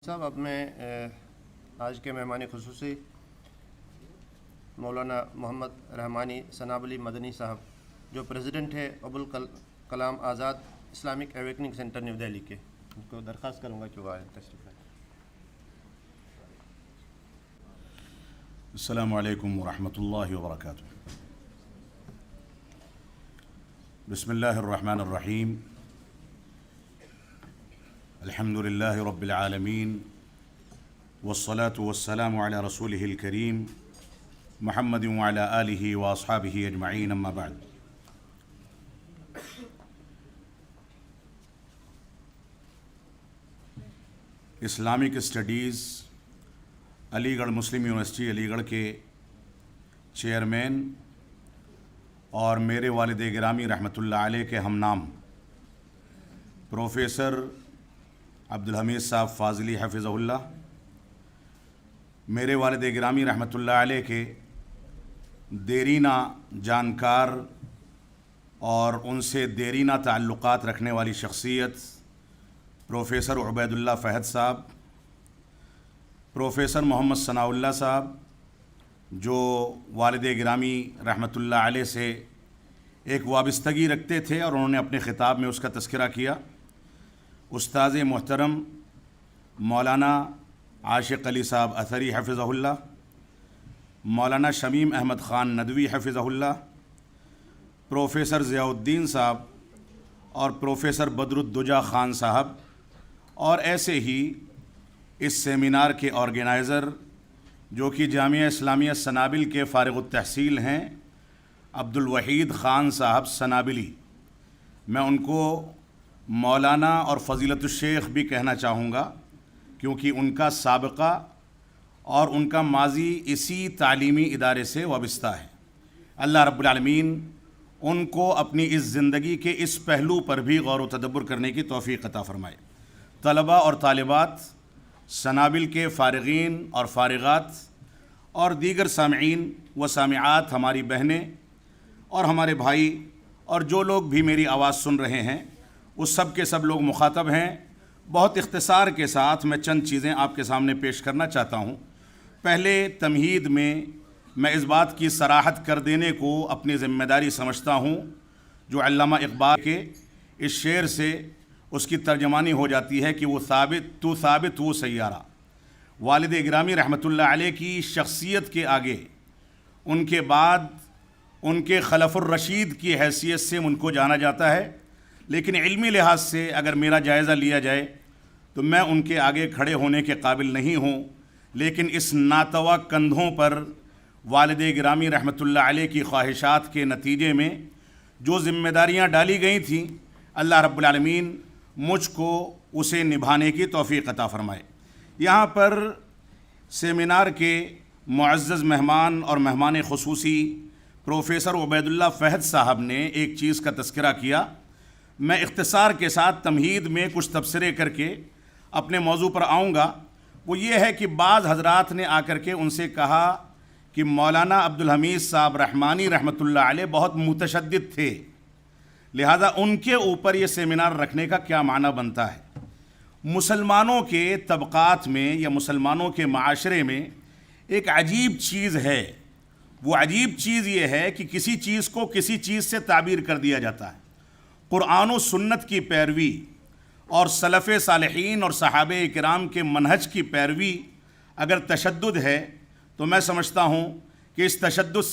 صاحب اب میں آج کے مہمان خصوصی مولانا محمد رحمانی سنابلی مدنی صاحب جو پریزیڈنٹ ہے Abul Kalam Azad Islamic awakening centre new Delhi کے، ان کو درخواست کروں گا کہ وہ آئیں تشریف لائیں۔ السلام علیکم ورحمۃ اللہ وبرکاتہ۔ بسم اللہ الرحمن الرحیم، الحمد للہ رب العالمین، والصلاة والسلام علی رسولہ الکریم محمد وعلی آلہ واصحابہ اجمعین، اما بعد۔ اسلامک اسٹڈیز علی گڑھ مسلم یونیورسٹی علی گڑھ کے چیئرمین اور میرے والد گرامی رحمۃ اللہ علیہ کے ہم نام پروفیسر عبدالحمید صاحب فاضلی حفظہ اللہ، میرے والد گرامی رحمۃ اللہ علیہ کے دیرینہ جانکار اور ان سے دیرینہ تعلقات رکھنے والی شخصیت پروفیسر عبید اللہ فہد صاحب، پروفیسر محمد ثناء اللہ صاحب جو والد گرامی رحمۃ اللہ علیہ سے ایک وابستگی رکھتے تھے اور انہوں نے اپنے خطاب میں اس کا تذکرہ کیا، استاذ محترم مولانا عاشق علی صاحب اثری حفظہ اللہ، مولانا شمیم احمد خان ندوی حفظہ اللہ، پروفیسر ضیاء الدین صاحب اور پروفیسر بدر الدجا خان صاحب، اور ایسے ہی اس سیمینار کے آرگنائزر جو کہ جامعہ اسلامیہ سنابل کے فارغ التحصیل ہیں عبدالوحید خان صاحب سنابلی، میں ان کو مولانا اور فضیلت الشیخ بھی کہنا چاہوں گا کیونکہ ان کا سابقہ اور ان کا ماضی اسی تعلیمی ادارے سے وابستہ ہے۔ اللہ رب العالمین ان کو اپنی اس زندگی کے اس پہلو پر بھی غور و تدبر کرنے کی توفیق عطا فرمائے۔ طلباء اور طالبات، سنابل کے فارغین اور فارغات اور دیگر سامعین و سامعات، ہماری بہنیں اور ہمارے بھائی اور جو لوگ بھی میری آواز سن رہے ہیں، وہ سب کے سب لوگ مخاطب ہیں۔ بہت اختصار کے ساتھ میں چند چیزیں آپ کے سامنے پیش کرنا چاہتا ہوں۔ پہلے تمہید میں اس بات کی صراحت کر دینے کو اپنی ذمہ داری سمجھتا ہوں جو علامہ اقبال کے اس شعر سے اس کی ترجمانی ہو جاتی ہے کہ وہ ثابت وہ سیارہ۔ والد گرامی رحمۃ اللہ علیہ کی شخصیت کے آگے ان کے بعد ان کے خلف الرشید کی حیثیت سے ان کو جانا جاتا ہے، لیکن علمی لحاظ سے اگر میرا جائزہ لیا جائے تو میں ان کے آگے کھڑے ہونے کے قابل نہیں ہوں، لیکن اس ناتوا کندھوں پر والد گرامی رحمۃ اللہ علیہ کی خواہشات کے نتیجے میں جو ذمہ داریاں ڈالی گئی تھیں، اللہ رب العالمین مجھ کو اسے نبھانے کی توفیق عطا فرمائے۔ یہاں پر سیمینار کے معزز مہمان اور مہمان خصوصی پروفیسر عبید اللہ فہد صاحب نے ایک چیز کا تذکرہ کیا، میں اختصار کے ساتھ تمہید میں کچھ تبصرے کر کے اپنے موضوع پر آؤں گا۔ وہ یہ ہے کہ بعض حضرات نے آ کر کے ان سے کہا کہ مولانا عبدالحمید صاحب رحمانی رحمۃ اللہ علیہ بہت متشدد تھے، لہذا ان کے اوپر یہ سیمینار رکھنے کا کیا معنی بنتا ہے۔ مسلمانوں کے طبقات میں یا مسلمانوں کے معاشرے میں ایک عجیب چیز ہے، وہ عجیب چیز یہ ہے کہ کسی چیز کو کسی چیز سے تعبیر کر دیا جاتا ہے۔ قرآن و سنت کی پیروی اور سلف صالحین اور صحابہ کرام کے منہج کی پیروی اگر تشدد ہے تو میں سمجھتا ہوں کہ اس تشدد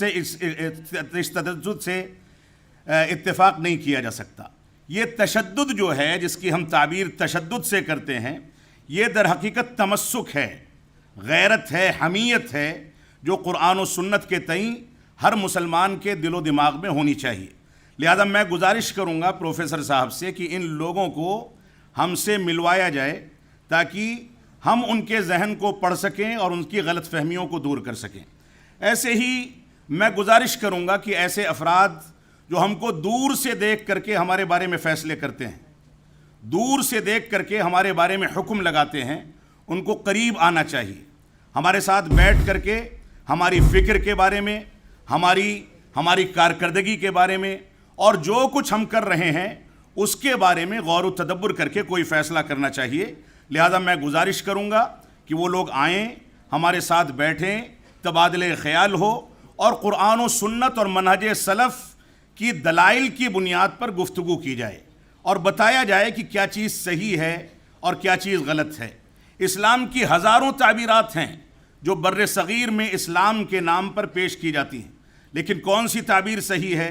سے اتفاق نہیں کیا جا سکتا۔ یہ تشدد جو ہے جس کی ہم تعبیر تشدد سے کرتے ہیں، یہ در حقیقت تمسک ہے، غیرت ہے، حمیت ہے، جو قرآن و سنت کے تئیں ہر مسلمان کے دل و دماغ میں ہونی چاہیے۔ لہذا میں گزارش کروں گا پروفیسر صاحب سے کہ ان لوگوں کو ہم سے ملوایا جائے تاکہ ہم ان کے ذہن کو پڑھ سکیں اور ان کی غلط فہمیوں کو دور کر سکیں۔ ایسے ہی میں گزارش کروں گا کہ ایسے افراد جو ہم کو دور سے دیکھ کر کے ہمارے بارے میں فیصلے کرتے ہیں، دور سے دیکھ کر کے ہمارے بارے میں حکم لگاتے ہیں، ان کو قریب آنا چاہیے، ہمارے ساتھ بیٹھ کر کے ہماری فکر کے بارے میں، ہماری کارکردگی کے بارے میں اور جو کچھ ہم کر رہے ہیں اس کے بارے میں غور و تدبر کر کے کوئی فیصلہ کرنا چاہیے، لہذا میں گزارش کروں گا کہ وہ لوگ آئیں، ہمارے ساتھ بیٹھیں، تبادلہ خیال ہو اور قرآن و سنت اور منہج سلف کی دلائل کی بنیاد پر گفتگو کی جائے اور بتایا جائے کہ کیا چیز صحیح ہے اور کیا چیز غلط ہے۔ اسلام کی ہزاروں تعبیرات ہیں جو بر صغیر میں اسلام کے نام پر پیش کی جاتی ہیں، لیکن کون سی تعبیر صحیح ہے،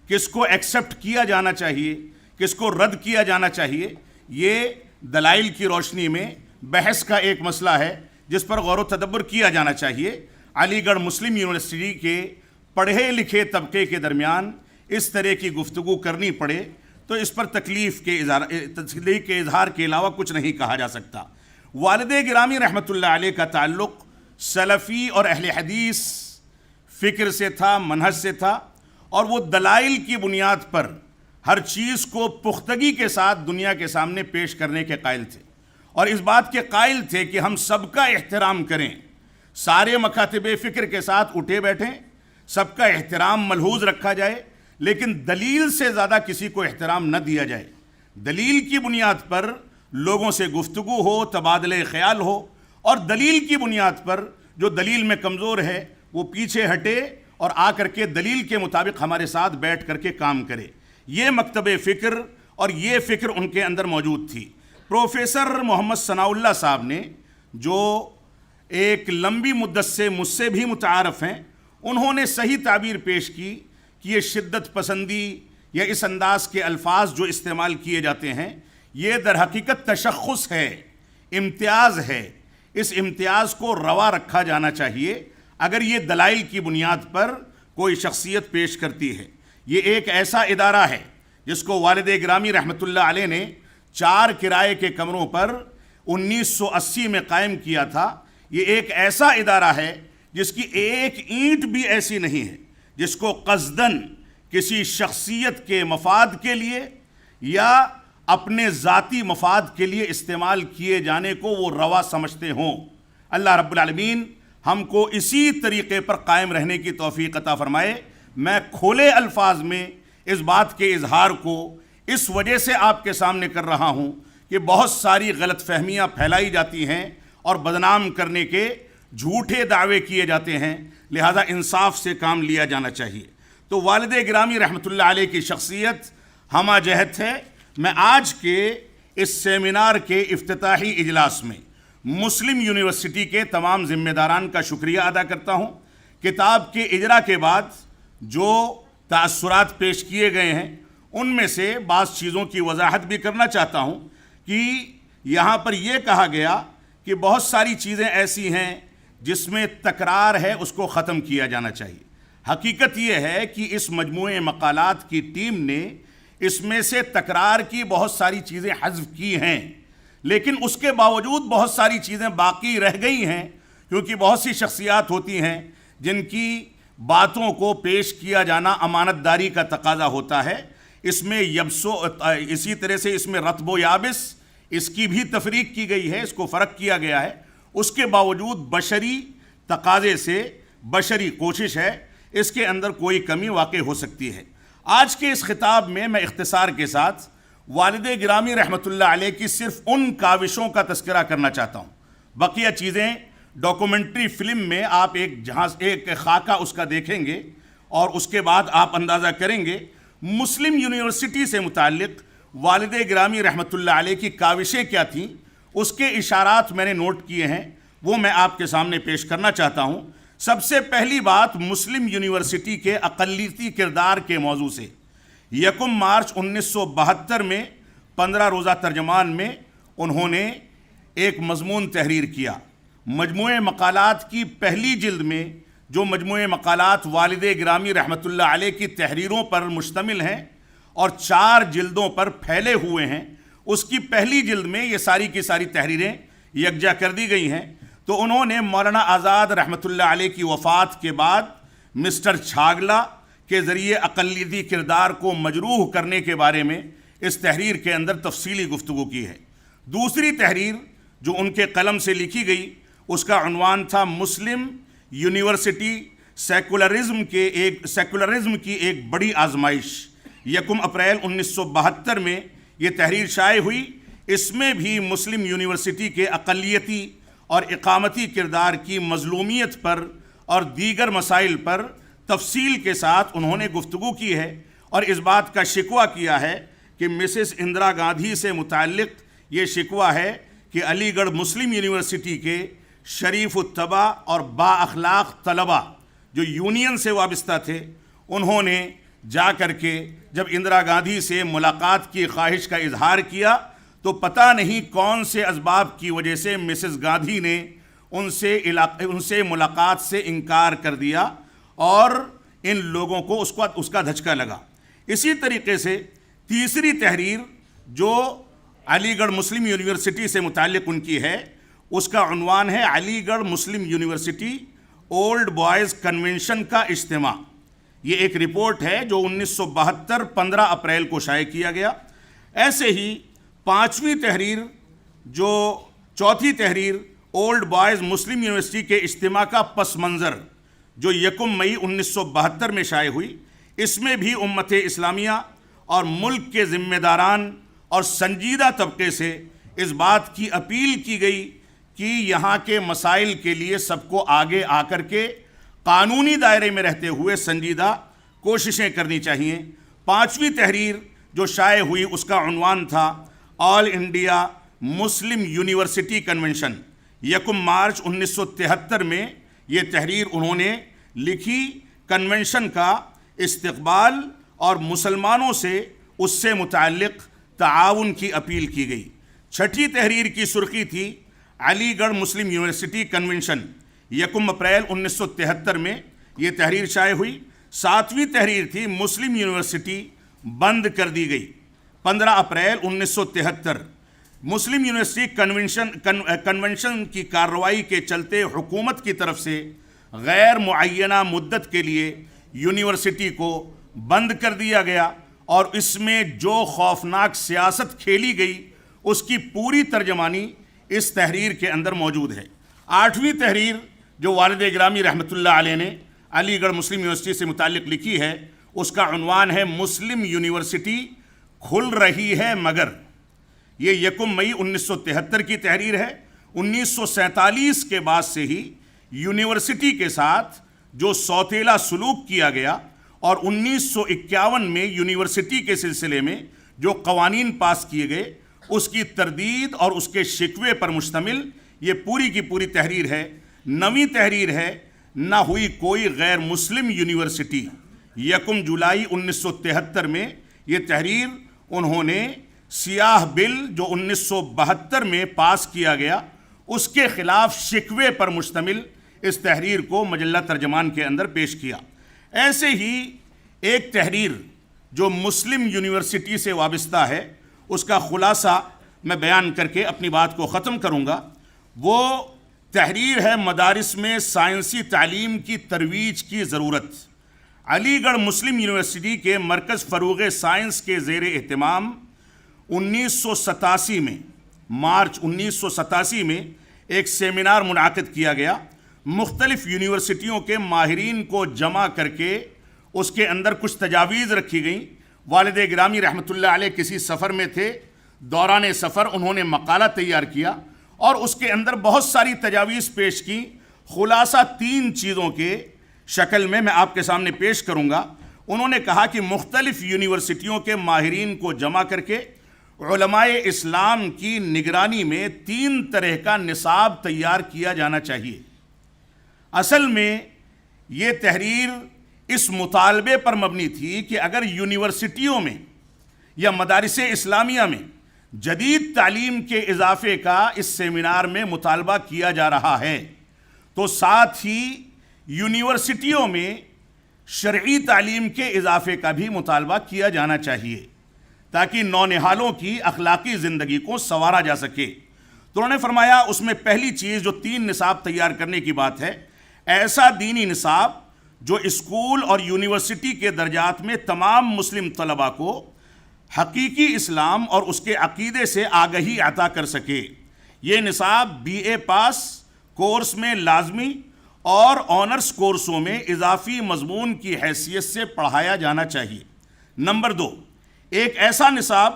کس کو ایکسیپٹ کیا جانا چاہیے، کس کو رد کیا جانا چاہیے، یہ دلائل کی روشنی میں بحث کا ایک مسئلہ ہے جس پر غور و تدبر کیا جانا چاہیے۔ علی گڑھ مسلم یونیورسٹی کے پڑھے لکھے طبقے کے درمیان اس طرح کی گفتگو کرنی پڑے تو اس پر تکلیف کے اظہار کے علاوہ کچھ نہیں کہا جا سکتا۔ والد گرامی رحمۃ اللہ علیہ کا تعلق سلفی اور اہل حدیث فکر سے تھا، منہج سے تھا، اور وہ دلائل کی بنیاد پر ہر چیز کو پختگی کے ساتھ دنیا کے سامنے پیش کرنے کے قائل تھے، اور اس بات کے قائل تھے کہ ہم سب کا احترام کریں، سارے مکاتب فکر کے ساتھ اٹھے بیٹھیں، سب کا احترام ملحوظ رکھا جائے، لیکن دلیل سے زیادہ کسی کو احترام نہ دیا جائے۔ دلیل کی بنیاد پر لوگوں سے گفتگو ہو، تبادلہ خیال ہو، اور دلیل کی بنیاد پر جو دلیل میں کمزور ہے وہ پیچھے ہٹے اور آ کر کے دلیل کے مطابق ہمارے ساتھ بیٹھ کر کے کام کرے۔ یہ مکتب فکر اور یہ فکر ان کے اندر موجود تھی۔ پروفیسر محمد ثناء اللہ صاحب نے، جو ایک لمبی مدت سے مجھ سے بھی متعارف ہیں، انہوں نے صحیح تعبیر پیش کی کہ یہ شدت پسندی یا اس انداز کے الفاظ جو استعمال کیے جاتے ہیں یہ در حقیقت تشخص ہے، امتیاز ہے۔ اس امتیاز کو روا رکھا جانا چاہیے اگر یہ دلائل کی بنیاد پر کوئی شخصیت پیش کرتی ہے۔ یہ ایک ایسا ادارہ ہے جس کو والد گرامی رحمۃ اللہ علیہ نے 4 کرائے کے کمروں پر 1980 میں قائم کیا تھا۔ یہ ایک ایسا ادارہ ہے جس کی ایک اینٹ بھی ایسی نہیں ہے جس کو قصداً کسی شخصیت کے مفاد کے لیے یا اپنے ذاتی مفاد کے لیے استعمال کیے جانے کو وہ روا سمجھتے ہوں۔ اللہ رب العالمین ہم کو اسی طریقے پر قائم رہنے کی توفیق عطا فرمائے۔ میں کھلے الفاظ میں اس بات کے اظہار کو اس وجہ سے آپ کے سامنے کر رہا ہوں کہ بہت ساری غلط فہمیاں پھیلائی جاتی ہیں اور بدنام کرنے کے جھوٹے دعوے کیے جاتے ہیں، لہذا انصاف سے کام لیا جانا چاہیے۔ تو والد گرامی رحمۃ اللہ علیہ کی شخصیت ہمہ جہت ہے۔ میں آج کے اس سیمینار کے افتتاحی اجلاس میں مسلم یونیورسٹی کے تمام ذمہ داران کا شکریہ ادا کرتا ہوں۔ کتاب کے اجرا کے بعد جو تاثرات پیش کیے گئے ہیں ان میں سے بعض چیزوں کی وضاحت بھی کرنا چاہتا ہوں کہ یہاں پر یہ کہا گیا کہ بہت ساری چیزیں ایسی ہیں جس میں تکرار ہے، اس کو ختم کیا جانا چاہیے۔ حقیقت یہ ہے کہ اس مجموعے مقالات کی ٹیم نے اس میں سے تکرار کی بہت ساری چیزیں حذف کی ہیں، لیکن اس کے باوجود بہت ساری چیزیں باقی رہ گئی ہیں، کیونکہ بہت سی شخصیات ہوتی ہیں جن کی باتوں کو پیش کیا جانا امانت داری کا تقاضا ہوتا ہے۔ اس میں اسی طرح سے اس میں رطب و یابس، اس کی بھی تفریق کی گئی ہے، اس کو فرق کیا گیا ہے۔ اس کے باوجود بشری تقاضے سے بشری کوشش ہے، اس کے اندر کوئی کمی واقع ہو سکتی ہے۔ آج کے اس خطاب میں میں اختصار کے ساتھ والد گرامی رحمۃ اللہ علیہ کی صرف ان کاوشوں کا تذکرہ کرنا چاہتا ہوں۔ بقیہ چیزیں ڈاکومنٹری فلم میں آپ ایک خاکہ اس کا دیکھیں گے اور اس کے بعد آپ اندازہ کریں گے۔ مسلم یونیورسٹی سے متعلق والد گرامی رحمۃ اللہ علیہ کی کاوشیں کیا تھیں، اس کے اشارات میں نے نوٹ کیے ہیں، وہ میں آپ کے سامنے پیش کرنا چاہتا ہوں۔ سب سے پہلی بات مسلم یونیورسٹی کے اقلیتی کردار کے موضوع سے۔ 1 مارچ 1972 میں 15 روزہ ترجمان میں انہوں نے ایک مضمون تحریر کیا۔ مجموعہ مقالات کی پہلی جلد میں، جو مجموعہ مقالات والد گرامی رحمۃ اللہ علیہ کی تحریروں پر مشتمل ہیں اور 4 جلدوں پر پھیلے ہوئے ہیں، اس کی پہلی جلد میں یہ ساری کی ساری تحریریں یکجا کر دی گئی ہیں۔ تو انہوں نے مولانا آزاد رحمۃ اللہ علیہ کی وفات کے بعد مسٹر چھاگلا کے ذریعے اقلیتی کردار کو مجروح کرنے کے بارے میں اس تحریر کے اندر تفصیلی گفتگو کی ہے۔ دوسری تحریر جو ان کے قلم سے لکھی گئی اس کا عنوان تھا مسلم یونیورسٹی سیکولرزم کی ایک بڑی آزمائش۔ 1 اپریل 1972 میں یہ تحریر شائع ہوئی۔ اس میں بھی مسلم یونیورسٹی کے اقلیتی اور اقامتی کردار کی مظلومیت پر اور دیگر مسائل پر تفصیل کے ساتھ انہوں نے گفتگو کی ہے اور اس بات کا شکوہ کیا ہے کہ مسز اندرا گاندھی سے متعلق یہ شکوہ ہے کہ علی گڑھ مسلم یونیورسٹی کے شریف الطبع اور با اخلاق طلبہ جو یونین سے وابستہ تھے، انہوں نے جا کر کے جب اندرا گاندھی سے ملاقات کی خواہش کا اظہار کیا تو پتہ نہیں کون سے اسباب کی وجہ سے مسز گاندھی نے ان سے ملاقات سے انکار کر دیا اور ان لوگوں کو اس کا دھچکا لگا۔ اسی طریقے سے تیسری تحریر جو علی گڑھ مسلم یونیورسٹی سے متعلق ان کی ہے، اس کا عنوان ہے علی گڑھ مسلم یونیورسٹی اولڈ بوائز کنونشن کا اجتماع۔ یہ ایک رپورٹ ہے جو 1972 15 اپریل کو شائع کیا گیا۔ ایسے ہی پانچویں تحریر جو چوتھی تحریر اولڈ بوائز مسلم یونیورسٹی کے اجتماع کا پس منظر جو 1 مئی 1972 میں شائع ہوئی، اس میں بھی امت اسلامیہ اور ملک کے ذمہ داران اور سنجیدہ طبقے سے اس بات کی اپیل کی گئی کہ یہاں کے مسائل کے لیے سب کو آگے آ کر کے قانونی دائرے میں رہتے ہوئے سنجیدہ کوششیں کرنی چاہیے۔ پانچویں تحریر جو شائع ہوئی اس کا عنوان تھا all India Muslim university convention. 1 March 1973 میں یہ تحریر انہوں نے لکھی، کنونشن کا استقبال اور مسلمانوں سے اس سے متعلق تعاون کی اپیل کی گئی۔ چھٹی تحریر کی سرخی تھی علی گڑھ مسلم یونیورسٹی کنونشن۔ 1 اپریل 1973 میں یہ تحریر شائع ہوئی۔ ساتویں تحریر تھی مسلم یونیورسٹی بند کر دی گئی، 15 اپریل 1973۔ مسلم یونیورسٹی کنونشن کی کارروائی کے چلتے حکومت کی طرف سے غیر معینہ مدت کے لیے یونیورسٹی کو بند کر دیا گیا اور اس میں جو خوفناک سیاست کھیلی گئی اس کی پوری ترجمانی اس تحریر کے اندر موجود ہے۔ آٹھویں تحریر جو والد گرامی رحمۃ اللہ علیہ نے علی گڑھ مسلم یونیورسٹی سے متعلق لکھی ہے، اس کا عنوان ہے مسلم یونیورسٹی کھل رہی ہے مگر۔ یہ 1 مئی 1973 کی تحریر ہے۔ 1947 کے بعد سے ہی یونیورسٹی کے ساتھ جو سوتیلا سلوک کیا گیا اور 1951 میں یونیورسٹی کے سلسلے میں جو قوانین پاس کیے گئے اس کی تردید اور اس کے شکوے پر مشتمل یہ پوری کی پوری تحریر ہے۔ 9ویں تحریر ہے نہ ہوئی کوئی غیر مسلم یونیورسٹی۔ 1 جولائی 1973 میں یہ تحریر انہوں نے سیاہ بل جو 1972 میں پاس کیا گیا اس کے خلاف شکوے پر مشتمل اس تحریر کو مجلہ ترجمان کے اندر پیش کیا۔ ایسے ہی ایک تحریر جو مسلم یونیورسٹی سے وابستہ ہے اس کا خلاصہ میں بیان کر کے اپنی بات کو ختم کروں گا۔ وہ تحریر ہے مدارس میں سائنسی تعلیم کی ترویج کی ضرورت۔ علی گڑھ مسلم یونیورسٹی کے مرکز فروغ سائنس کے زیر اہتمام 1987 میں مارچ 1987 میں ایک سیمینار منعقد کیا گیا۔ مختلف یونیورسٹیوں کے ماہرین کو جمع کر کے اس کے اندر کچھ تجاویز رکھی گئیں۔ والد گرامی رحمۃ اللہ علیہ کسی سفر میں تھے، دوران سفر انہوں نے مقالہ تیار کیا اور اس کے اندر بہت ساری تجاویز پیش کی۔ خلاصہ 3 چیزوں کے شکل میں آپ کے سامنے پیش کروں گا۔ انہوں نے کہا کہ مختلف یونیورسٹیوں کے ماہرین کو جمع کر کے علماء اسلام کی نگرانی میں 3 طرح کا نصاب تیار کیا جانا چاہیے۔ اصل میں یہ تحریر اس مطالبے پر مبنی تھی کہ اگر یونیورسٹیوں میں یا مدارس اسلامیہ میں جدید تعلیم کے اضافے کا اس سیمینار میں مطالبہ کیا جا رہا ہے تو ساتھ ہی یونیورسٹیوں میں شرعی تعلیم کے اضافے کا بھی مطالبہ کیا جانا چاہیے تاکہ نونہالوں کی اخلاقی زندگی کو سنوارا جا سکے۔ تو انہوں نے فرمایا اس میں پہلی چیز جو 3 نصاب تیار کرنے کی بات ہے، ایسا دینی نصاب جو اسکول اور یونیورسٹی کے درجات میں تمام مسلم طلباء کو حقیقی اسلام اور اس کے عقیدے سے آگہی عطا کر سکے۔ یہ نصاب BA پاس کورس میں لازمی اور آنرس کورسوں میں اضافی مضمون کی حیثیت سے پڑھایا جانا چاہیے۔ نمبر 2، ایک ایسا نصاب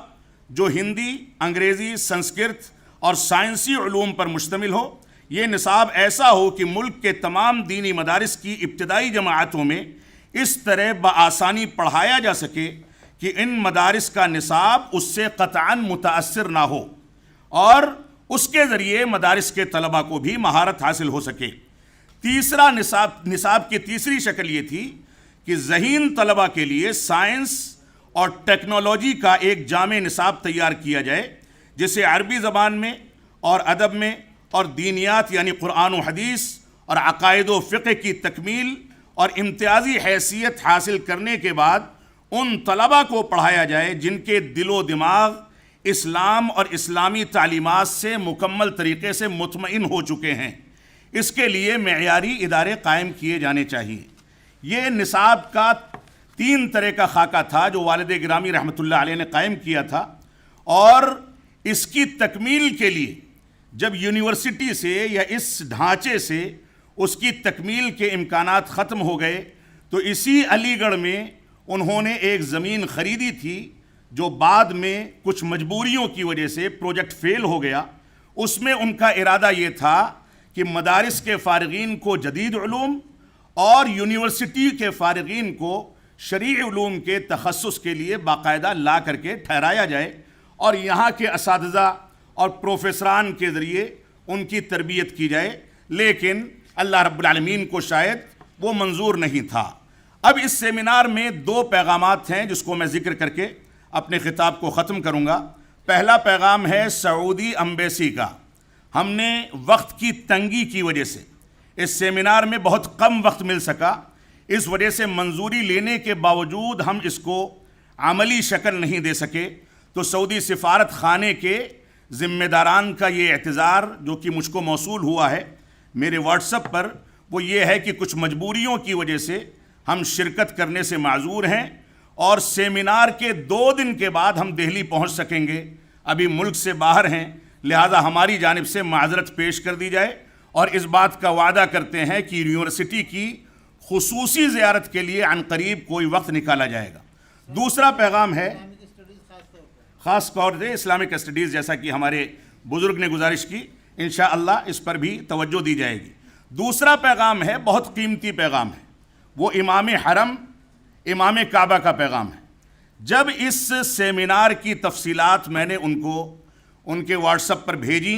جو ہندی، انگریزی، سنسکرت اور سائنسی علوم پر مشتمل ہو۔ یہ نصاب ایسا ہو کہ ملک کے تمام دینی مدارس کی ابتدائی جماعتوں میں اس طرح بآسانی پڑھایا جا سکے کہ ان مدارس کا نصاب اس سے قطعاً متاثر نہ ہو، اور اس کے ذریعے مدارس کے طلباء کو بھی مہارت حاصل ہو سکے۔ تیسرا نصاب کی تیسری شکل یہ تھی کہ ذہین طلباء کے لیے سائنس اور ٹیکنالوجی کا ایک جامع نصاب تیار کیا جائے، جسے عربی زبان میں اور ادب میں اور دینیات یعنی قرآن و حدیث اور عقائد و فقہ کی تکمیل اور امتیازی حیثیت حاصل کرنے کے بعد ان طلباء کو پڑھایا جائے جن کے دل و دماغ اسلام اور اسلامی تعلیمات سے مکمل طریقے سے مطمئن ہو چکے ہیں۔ اس کے لیے معیاری ادارے قائم کیے جانے چاہیے۔ یہ نصاب کا 3 طرح کا خاکہ تھا جو والد گرامی رحمۃ اللہ علیہ نے قائم کیا تھا، اور اس کی تکمیل کے لیے جب یونیورسٹی سے یا اس ڈھانچے سے اس کی تکمیل کے امکانات ختم ہو گئے تو اسی علی گڑھ میں انہوں نے ایک زمین خریدی تھی جو بعد میں کچھ مجبوریوں کی وجہ سے پروجیکٹ فیل ہو گیا۔ اس میں ان کا ارادہ یہ تھا کہ مدارس کے فارغین کو جدید علوم اور یونیورسٹی کے فارغین کو شرعی علوم کے تخصص کے لیے باقاعدہ لا کر کے ٹھہرایا جائے، اور یہاں کے اساتذہ اور پروفیسران کے ذریعے ان کی تربیت کی جائے، لیکن اللہ رب العالمین کو شاید وہ منظور نہیں تھا۔ اب اس سیمینار میں 2 پیغامات ہیں جس کو میں ذکر کر کے اپنے خطاب کو ختم کروں گا۔ پہلا پیغام ہے سعودی ایمبیسی کا۔ ہم نے وقت کی تنگی کی وجہ سے اس سیمینار میں بہت کم وقت مل سکا، اس وجہ سے منظوری لینے کے باوجود ہم اس کو عملی شکل نہیں دے سکے۔ تو سعودی سفارت خانے کے ذمہ داران کا یہ اعتذار جو کہ مجھ کو موصول ہوا ہے میرے واٹس ایپ پر، وہ یہ ہے کہ کچھ مجبوریوں کی وجہ سے ہم شرکت کرنے سے معذور ہیں، اور سیمینار کے 2 دن کے بعد ہم دہلی پہنچ سکیں گے۔ ابھی ملک سے باہر ہیں، لہذا ہماری جانب سے معذرت پیش کر دی جائے، اور اس بات کا وعدہ کرتے ہیں کہ یونیورسٹی کی خصوصی زیارت کے لیے عن قریب کوئی وقت نکالا جائے گا۔ دوسرا پیغام ہے خاص طور سے اسلامک اسٹڈیز، جیسا کہ ہمارے بزرگ نے گزارش کی، انشاءاللہ اس پر بھی توجہ دی جائے گی۔ دوسرا پیغام ہے، بہت قیمتی پیغام ہے، وہ امام حرم امام کعبہ کا پیغام ہے۔ جب اس سیمینار کی تفصیلات میں نے ان کے واٹس ایپ پر بھیجی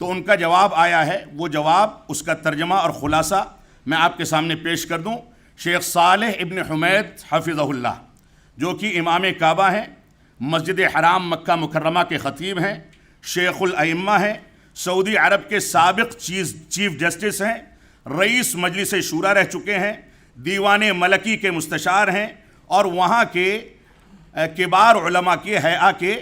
تو ان کا جواب آیا ہے۔ وہ جواب، اس کا ترجمہ اور خلاصہ میں آپ کے سامنے پیش کر دوں۔ شیخ صالح ابن حمید حفظہ اللہ، جو کہ امام کعبہ ہیں، مسجد حرام مکہ مکرمہ کے خطیب ہیں، شیخ الائمہ ہیں، سعودی عرب کے سابق چیف جسٹس ہیں، رئیس مجلس شورا رہ چکے ہیں، دیوان ملکی کے مستشار ہیں، اور وہاں کے کبار علماء کے ہیئہ کے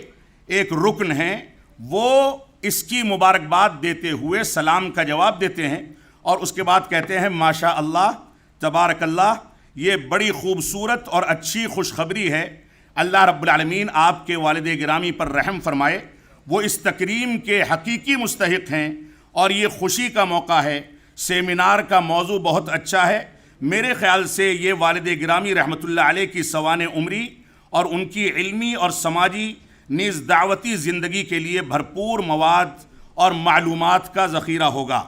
ایک رکن ہیں۔ وہ اس کی مبارکباد دیتے ہوئے سلام کا جواب دیتے ہیں، اور اس کے بعد کہتے ہیں ماشاء اللہ تبارک اللہ، یہ بڑی خوبصورت اور اچھی خوشخبری ہے، اللہ رب العالمین آپ کے والد گرامی پر رحم فرمائے، وہ اس تکریم کے حقیقی مستحق ہیں، اور یہ خوشی کا موقع ہے۔ سیمینار کا موضوع بہت اچھا ہے، میرے خیال سے یہ والد گرامی رحمۃ اللہ علیہ کی سوانح عمری اور ان کی علمی اور سماجی نیز دعوتی زندگی کے لیے بھرپور مواد اور معلومات کا ذخیرہ ہوگا۔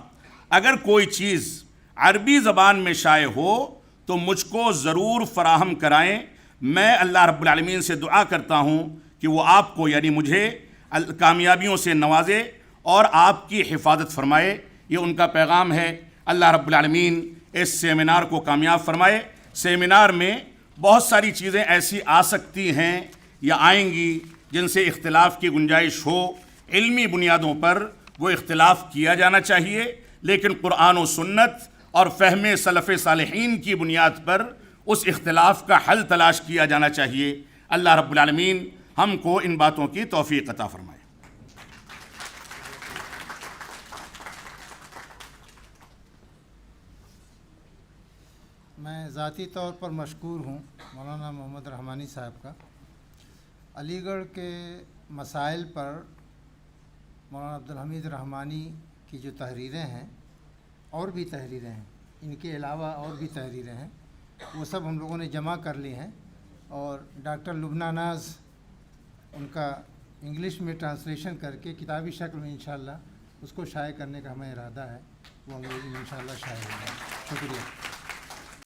اگر کوئی چیز عربی زبان میں شائع ہو تو مجھ کو ضرور فراہم کرائیں۔ میں اللہ رب العالمین سے دعا کرتا ہوں کہ وہ آپ کو یعنی مجھے کامیابیوں سے نوازے اور آپ کی حفاظت فرمائے۔ یہ ان کا پیغام ہے۔ اللہ رب العالمین اس سیمینار کو کامیاب فرمائے۔ سیمینار میں بہت ساری چیزیں ایسی آ سکتی ہیں یا آئیں گی جن سے اختلاف کی گنجائش ہو، علمی بنیادوں پر وہ اختلاف کیا جانا چاہیے، لیکن قرآن و سنت اور فہم سلف صالحین کی بنیاد پر اس اختلاف کا حل تلاش کیا جانا چاہیے۔ اللہ رب العالمین ہم کو ان باتوں کی توفیق عطا فرمائے۔ میں ذاتی طور پر مشکور ہوں مولانا محمد رحمانی صاحب کا۔ علی گڑھ کے مسائل پر مولانا عبدالحمید رحمانی کی جو تحریریں ہیں، اور بھی تحریریں ہیں، ان کے علاوہ اور بھی تحریریں ہیں، وہ سب ہم لوگوں نے جمع کر لی ہیں، اور ڈاکٹر لبنہ ناز ان کا انگلش میں ٹرانسلیشن کر کے کتابی شکل میں انشاءاللہ اس کو شائع کرنے کا ہمیں ارادہ ہے، وہ انگریزی میں انشاءاللہ شائع ہوگا۔ شکریہ۔